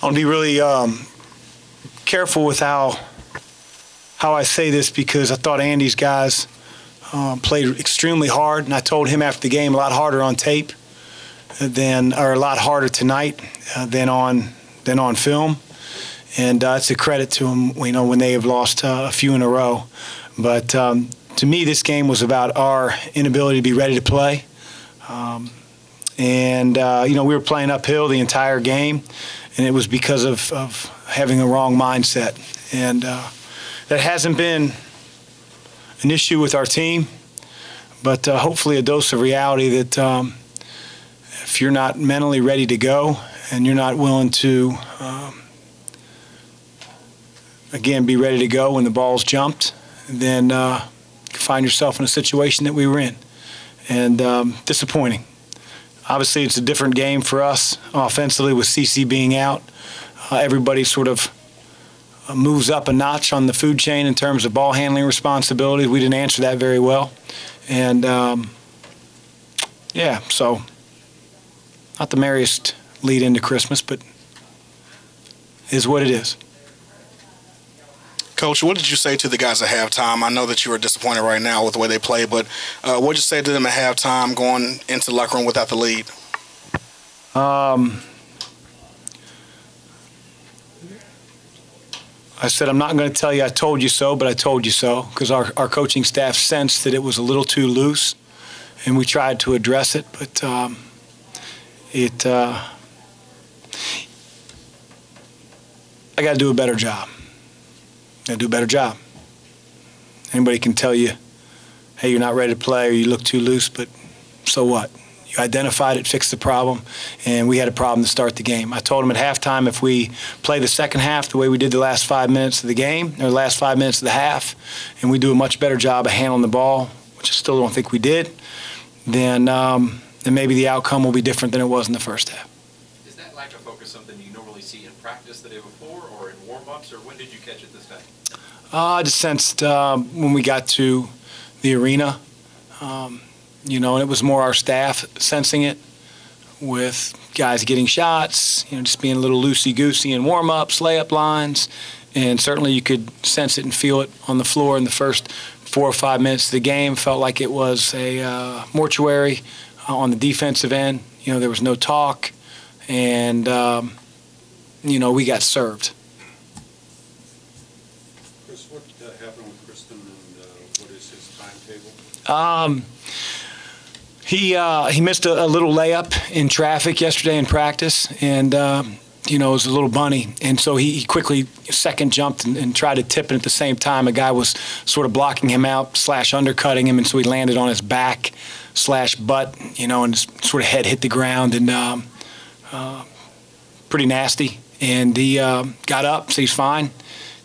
I'll be really careful with how I say this, because I thought Andy's guys played extremely hard, and I told him after the game, a lot harder on tape or a lot harder tonight than on film. And it's a credit to them, when they have lost a few in a row. But to me, this game was about our inability to be ready to play. We were playing uphill the entire game, and it was because of having a wrong mindset. And that hasn't been an issue with our team, but hopefully a dose of reality that if you're not mentally ready to go and you're not willing to, again, be ready to go when the ball's jumped, then you find yourself in a situation that we were in. And disappointing. Obviously, it's a different game for us offensively with CC being out. Everybody sort of moves up a notch on the food chain in terms of ball handling responsibilities. We didn't answer that very well. And, so not the merriest lead into Christmas, but it is what it is. Coach, what did you say to the guys at halftime? I know that you were disappointed right now with the way they played, but what did you say to them at halftime going into the locker room without the lead? I said, I'm not going to tell you I told you so, but I told you so, because our coaching staff sensed that it was a little too loose, and we tried to address it, but I got to do a better job. Do a better job. Anybody can tell you, hey, you're not ready to play or you look too loose, but so what? You identified it, fixed the problem, and we had a problem to start the game. I told them at halftime if we play the second half the way we did the last 5 minutes of the game, or the last 5 minutes of the half, and we do a much better job of handling the ball, which I still don't think we did, then maybe the outcome will be different than it was in the first half. Is that lack of focus something you normally see in practice the day before or in warm-ups, or when did you catch it this time? I just sensed when we got to the arena, and it was more our staff sensing it, with guys getting shots, just being a little loosey-goosey in warm-ups, layup lines, and certainly you could sense it and feel it on the floor in the first 4 or 5 minutes of the game. Felt like it was a mortuary on the defensive end. There was no talk, and, we got served. What happened with Kristen, and what is his timetable? He missed a little layup in traffic yesterday in practice, and it was a little bunny, and so he quickly second jumped and tried to tip it at the same time. A guy was sort of blocking him out / undercutting him, and so he landed on his back / butt, and his sort of head hit the ground, and pretty nasty. And he got up, so he's fine,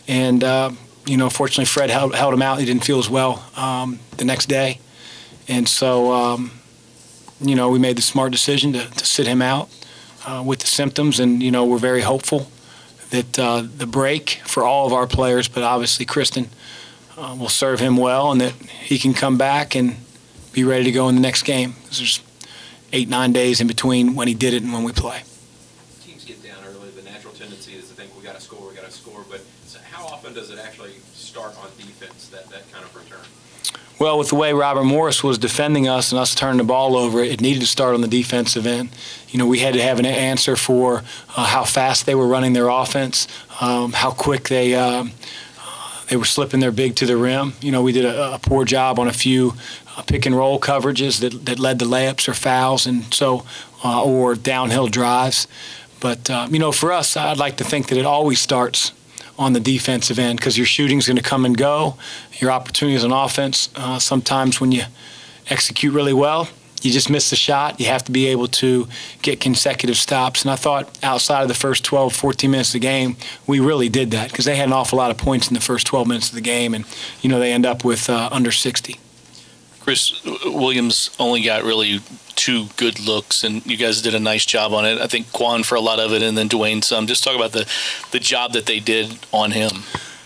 and fortunately Fred held him out. He didn't feel as well the next day. And so, we made the smart decision to sit him out with the symptoms. And, we're very hopeful that the break for all of our players, but obviously Kristen, will serve him well, and that he can come back and be ready to go in the next game. There's 8-9 days in between when he did it and when we play. Teams get down early. The natural tendency is to think we got to score. But how often does it actually start on defense, that kind of return? Well, with the way Robert Morris was defending us and us turning the ball over, it needed to start on the defensive end. We had to have an answer for how fast they were running their offense, how quick they were slipping their big to the rim. We did a poor job on a few pick and roll coverages that led to layups or fouls, and so or downhill drives. But for us, I'd like to think that it always starts on the defensive end, because your shooting's going to come and go. Your opportunities on offense, sometimes when you execute really well, you just miss the shot. You have to be able to get consecutive stops. And I thought outside of the first 12, 14 minutes of the game, we really did that, because they had an awful lot of points in the first 12 minutes of the game, and they end up with under 60. Chris, Williams only got really 2 good looks, and you guys did a nice job on it. I think Quan for a lot of it, and then Dwayne some. Just talk about the job that they did on him.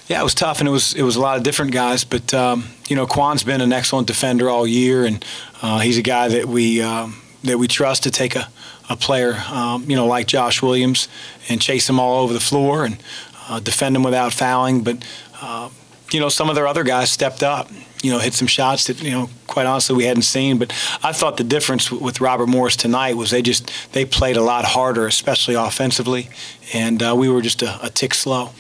Yeah, it was tough, and it was a lot of different guys. But Quan's been an excellent defender all year, and he's a guy that we trust to take a a player, like Josh Williams and chase him all over the floor and defend him without fouling. But, some of their other guys stepped up, hit some shots that, quite honestly we hadn't seen. But I thought the difference with Robert Morris tonight was they played a lot harder, especially offensively, and we were just a tick slow.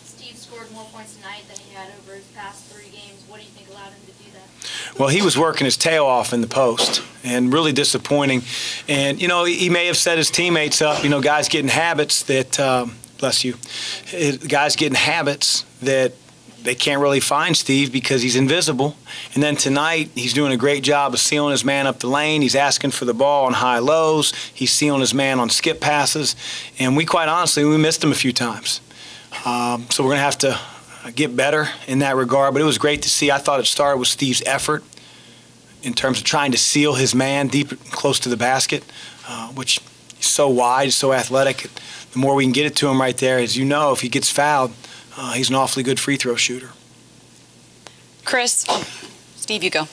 Steve scored more points tonight than he had over his past 3 games. What do you think allowed him to do that? Well, he was working his tail off in the post and really disappointing. And, he may have set his teammates up, guys getting habits that, bless you, guys getting habits that they can't really find Steve because he's invisible. And then tonight, he's doing a great job of sealing his man up the lane. He's asking for the ball on high lows. He's sealing his man on skip passes. And we missed him a few times. So we're going to have to get better in that regard. But it was great to see. I thought it started with Steve's effort in terms of trying to seal his man deep close to the basket, which he's so wide, so athletic. The more we can get it to him right there, as you know, if he gets fouled, he's an awfully good free throw shooter. Chris, Steve, you go.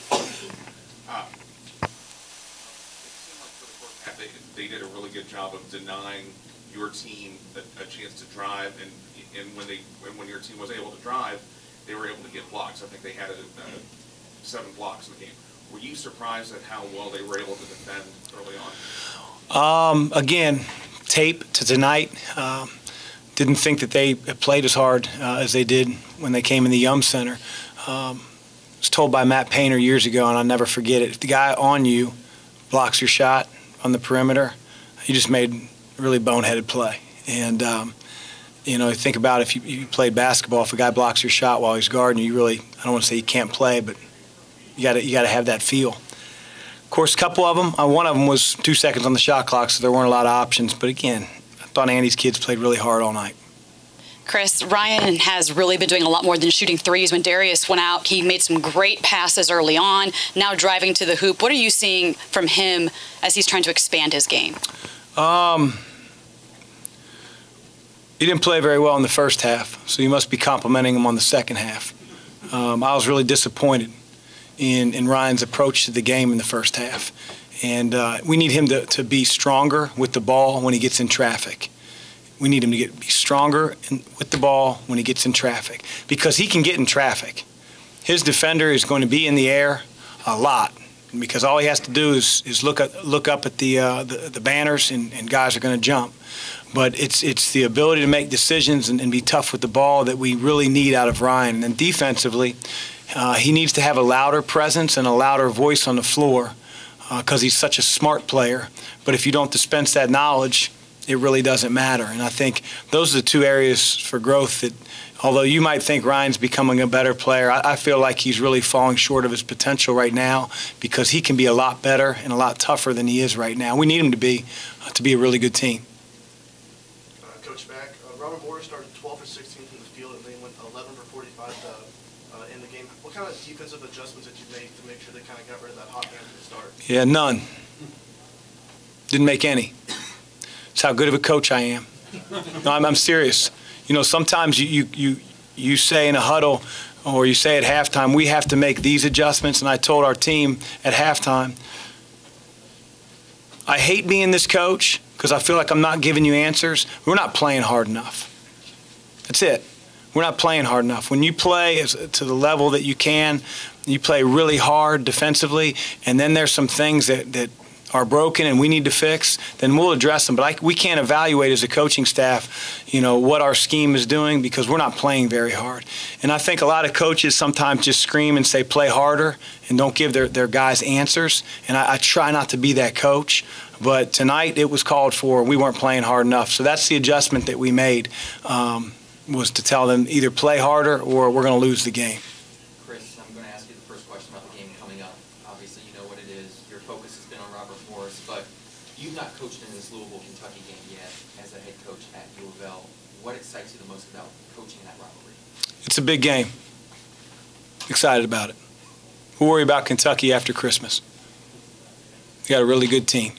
They did a really good job of denying your team a chance to drive, and when your team was able to drive, they were able to get blocks. I think they had 7 blocks in the game. Were you surprised at how well they were able to defend early on? Again, tape to tonight. Didn't think that they played as hard as they did when they came in the Yum Center. I was told by Matt Painter years ago, and I'll never forget it, if the guy on you blocks your shot on the perimeter, you just made a really boneheaded play. And, think about if you played basketball, if a guy blocks your shot while he's guarding you, I don't want to say you can't play, but you got to have that feel. Of course, a couple of them, one of them was 2 seconds on the shot clock, so there weren't a lot of options. But again, I thought Andy's kids played really hard all night. Chris, Ryan has really been doing a lot more than shooting threes. When Darius went out, he made some great passes early on, now driving to the hoop. What are you seeing from him as he's trying to expand his game? He didn't play very well in the first half, so you must be complimenting him on the second half. I was really disappointed in Ryan's approach to the game in the first half. And we need him to be stronger with the ball when he gets in traffic. We need him to be stronger with the ball when he gets in traffic, because he can get in traffic. His defender is going to be in the air a lot, because all he has to do is look up at the banners, and guys are going to jump. But it's the ability to make decisions and be tough with the ball that we really need out of Ryan. And then defensively, he needs to have a louder presence and a louder voice on the floor, because he's such a smart player. But if you don't dispense that knowledge, it really doesn't matter. And I think those are the 2 areas for growth that, although you might think Ryan's becoming a better player, I feel like he's really falling short of his potential right now, because he can be a lot better and a lot tougher than he is right now. We need him to be a really good team. Coach Mack, Robert Morris started 12 for 16 from the field, and they went 11 for 45 in the game. What kind of defensive adjustments did you make to make sure they kind of got rid of that hot hand from the start? Yeah, none. Didn't make any. That's how good of a coach I am. No, I'm serious. Sometimes you say in a huddle, or you say at halftime, we have to make these adjustments, and I told our team at halftime, I hate being this coach because I feel like I'm not giving you answers. We're not playing hard enough. That's it. We're not playing hard enough. When you play to the level that you can, you play really hard defensively, and then there's some things that are broken and we need to fix, then we'll address them. But we can't evaluate as a coaching staff, what our scheme is doing, because we're not playing very hard. And I think a lot of coaches sometimes just scream and say play harder and don't give their guys answers. And I try not to be that coach. But tonight it was called for. We weren't playing hard enough. So that's the adjustment that we made, was to tell them either play harder or we're going to lose the game. Chris, I'm going to ask you the first question about the game coming up. Obviously, you know what it is. Your focus has been on Robert Morris, but you've not coached in this Louisville, Kentucky game yet as a head coach at U of L. What excites you the most about coaching that rivalry? It's a big game. Excited about it. We'll worry about Kentucky after Christmas. We got a really good team.